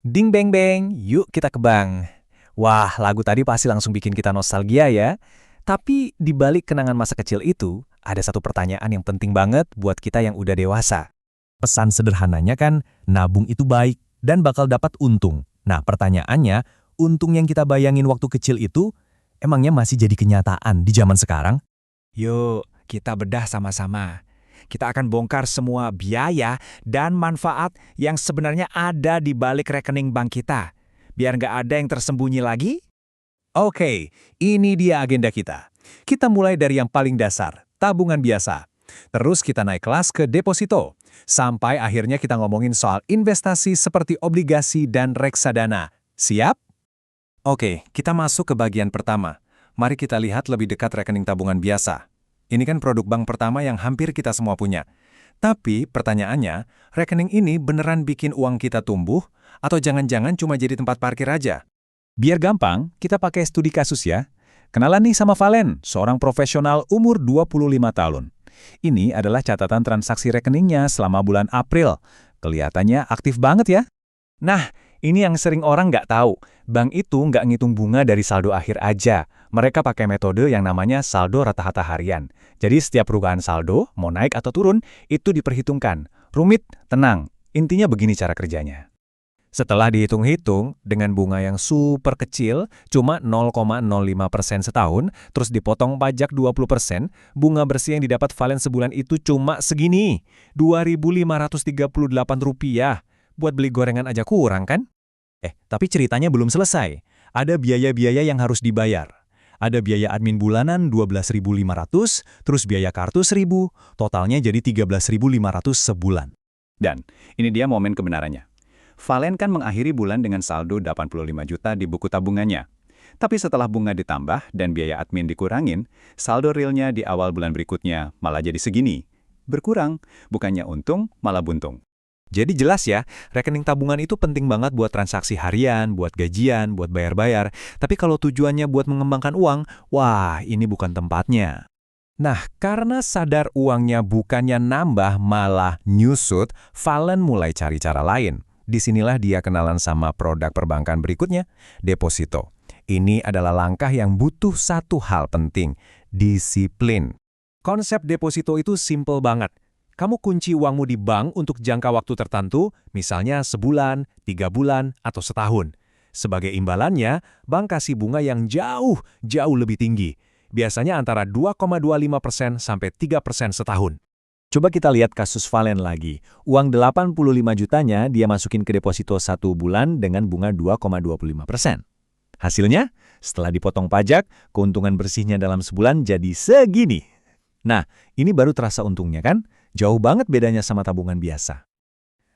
Ding beng beng, yuk kita ke bank. Wah, lagu tadi pasti langsung bikin kita nostalgia ya. Tapi di balik kenangan masa kecil itu, ada satu pertanyaan yang penting banget buat kita yang udah dewasa. Pesan sederhananya kan, nabung itu baik dan bakal dapat untung. Nah, pertanyaannya, untung yang kita bayangin waktu kecil itu, emangnya masih jadi kenyataan di zaman sekarang? Yuk, kita bedah sama-sama. Kita akan bongkar semua biaya dan manfaat yang sebenarnya ada di balik rekening bank kita. Biar nggak ada yang tersembunyi lagi. Oke, ini dia agenda kita. Kita mulai dari yang paling dasar, tabungan biasa. Terus kita naik kelas ke deposito. Sampai akhirnya kita ngomongin soal investasi seperti obligasi dan reksadana. Siap? Oke, kita masuk ke bagian pertama. Mari kita lihat lebih dekat rekening tabungan biasa. Ini kan produk bank pertama yang hampir kita semua punya. Tapi pertanyaannya, rekening ini beneran bikin uang kita tumbuh atau jangan-jangan cuma jadi tempat parkir aja? Biar gampang, kita pakai studi kasus ya. Kenalan nih sama Valen, seorang profesional umur 25 tahun. Ini adalah catatan transaksi rekeningnya selama bulan April. Kelihatannya aktif banget ya. Nah, ini yang sering orang nggak tahu. Bank itu nggak ngitung bunga dari saldo akhir aja. Mereka pakai metode yang namanya saldo rata-rata harian. Jadi setiap perubahan saldo, mau naik atau turun, itu diperhitungkan. Rumit, tenang. Intinya begini cara kerjanya. Setelah dihitung-hitung, dengan bunga yang super kecil, cuma 0,05% setahun, terus dipotong pajak 20%, bunga bersih yang didapat Valen sebulan itu cuma segini, Rp2.538. Buat beli gorengan aja kurang kan? Tapi ceritanya belum selesai. Ada biaya-biaya yang harus dibayar. Ada biaya admin bulanan 12.500, terus biaya kartu 1.000, totalnya jadi 13.500 sebulan. Dan ini dia momen kebenarannya. Valen kan mengakhiri bulan dengan saldo 85 juta di buku tabungannya. Tapi setelah bunga ditambah dan biaya admin dikurangin, saldo realnya di awal bulan berikutnya malah jadi segini. Berkurang, bukannya untung, malah buntung. Jadi jelas ya, rekening tabungan itu penting banget buat transaksi harian, buat gajian, buat bayar-bayar. Tapi kalau tujuannya buat mengembangkan uang, wah ini bukan tempatnya. Nah, karena sadar uangnya bukannya nambah malah nyusut, Valen mulai cari cara lain. Disinilah dia kenalan sama produk perbankan berikutnya, deposito. Ini adalah langkah yang butuh satu hal penting, disiplin. Konsep deposito itu simple banget. Kamu kunci uangmu di bank untuk jangka waktu tertentu, misalnya sebulan, 3 bulan, atau setahun. Sebagai imbalannya, bank kasih bunga yang jauh lebih tinggi. Biasanya antara 2,25% sampai 3% setahun. Coba kita lihat kasus Valen lagi. Uang 85 jutanya dia masukin ke deposito 1 bulan dengan bunga 2,25%. Hasilnya, setelah dipotong pajak, keuntungan bersihnya dalam sebulan jadi segini. Nah, ini baru terasa untungnya kan? Jauh banget bedanya sama tabungan biasa.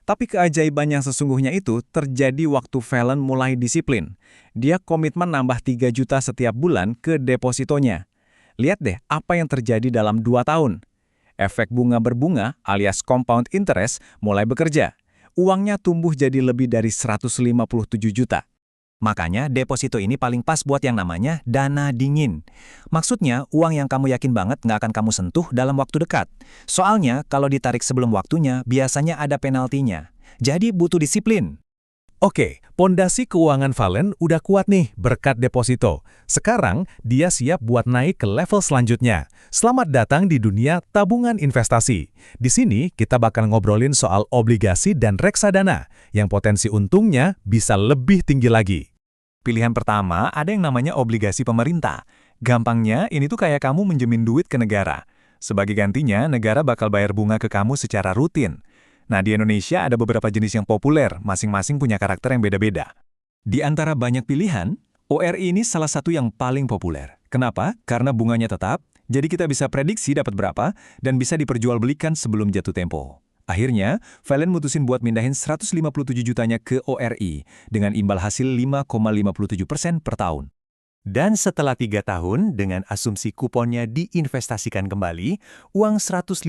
Tapi keajaiban yang sesungguhnya itu terjadi waktu Valen mulai disiplin. Dia komitmen nambah 3 juta setiap bulan ke depositonya. Lihat deh apa yang terjadi dalam 2 tahun. Efek bunga berbunga alias compound interest mulai bekerja. Uangnya tumbuh jadi lebih dari 157 juta. Makanya deposito ini paling pas buat yang namanya dana dingin. Maksudnya, uang yang kamu yakin banget nggak akan kamu sentuh dalam waktu dekat. Soalnya, kalau ditarik sebelum waktunya, biasanya ada penaltinya. Jadi butuh disiplin. Oke, pondasi keuangan Valen udah kuat nih berkat deposito. Sekarang, dia siap buat naik ke level selanjutnya. Selamat datang di dunia tabungan investasi. Di sini, kita bakal ngobrolin soal obligasi dan reksadana, yang potensi untungnya bisa lebih tinggi lagi. Pilihan pertama ada yang namanya obligasi pemerintah. Gampangnya, ini tuh kayak kamu minjemin duit ke negara. Sebagai gantinya, negara bakal bayar bunga ke kamu secara rutin. Nah, di Indonesia ada beberapa jenis yang populer, masing-masing punya karakter yang beda-beda. Di antara banyak pilihan, ORI ini salah satu yang paling populer. Kenapa? Karena bunganya tetap, jadi kita bisa prediksi dapat berapa, dan bisa diperjualbelikan sebelum jatuh tempo. Akhirnya, Valen mutusin buat mindahin 157 jutanya ke ORI dengan imbal hasil 5,57% per tahun. Dan setelah 3 tahun, dengan asumsi kuponnya diinvestasikan kembali, uang 157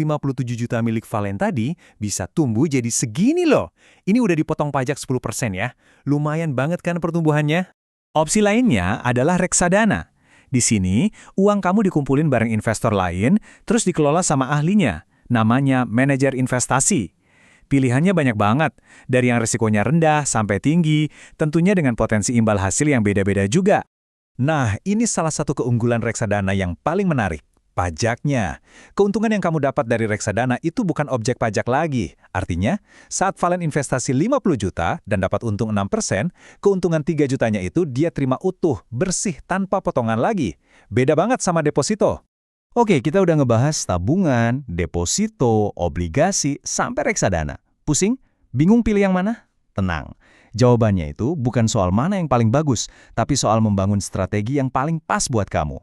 juta milik Valen tadi bisa tumbuh jadi segini loh. Ini udah dipotong pajak 10% ya. Lumayan banget kan pertumbuhannya? Opsi lainnya adalah reksadana. Di sini, uang kamu dikumpulin bareng investor lain, terus dikelola sama ahlinya. Namanya manajer investasi. Pilihannya banyak banget, dari yang risikonya rendah sampai tinggi, tentunya dengan potensi imbal hasil yang beda-beda juga. Nah, ini salah satu keunggulan reksadana yang paling menarik. Pajaknya. Keuntungan yang kamu dapat dari reksadana itu bukan objek pajak lagi. Artinya, saat Valen investasi 50 juta dan dapat untung 6%, keuntungan 3 jutanya itu dia terima utuh, bersih, tanpa potongan lagi. Beda banget sama deposito. Oke, kita udah ngebahas tabungan, deposito, obligasi, sampai reksadana. Pusing? Bingung pilih yang mana? Tenang. Jawabannya itu bukan soal mana yang paling bagus, tapi soal membangun strategi yang paling pas buat kamu.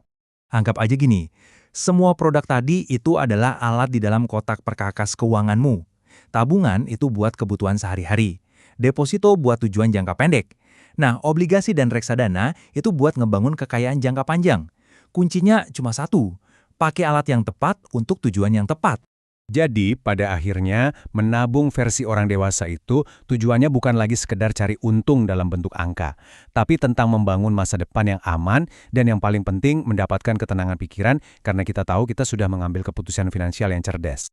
Anggap aja gini, semua produk tadi itu adalah alat di dalam kotak perkakas keuanganmu. Tabungan itu buat kebutuhan sehari-hari. Deposito buat tujuan jangka pendek. Nah, obligasi dan reksadana itu buat ngebangun kekayaan jangka panjang. Kuncinya cuma satu, pakai alat yang tepat untuk tujuan yang tepat. Jadi, pada akhirnya, menabung versi orang dewasa itu tujuannya bukan lagi sekedar cari untung dalam bentuk angka, tapi tentang membangun masa depan yang aman dan yang paling penting mendapatkan ketenangan pikiran karena kita tahu kita sudah mengambil keputusan finansial yang cerdas.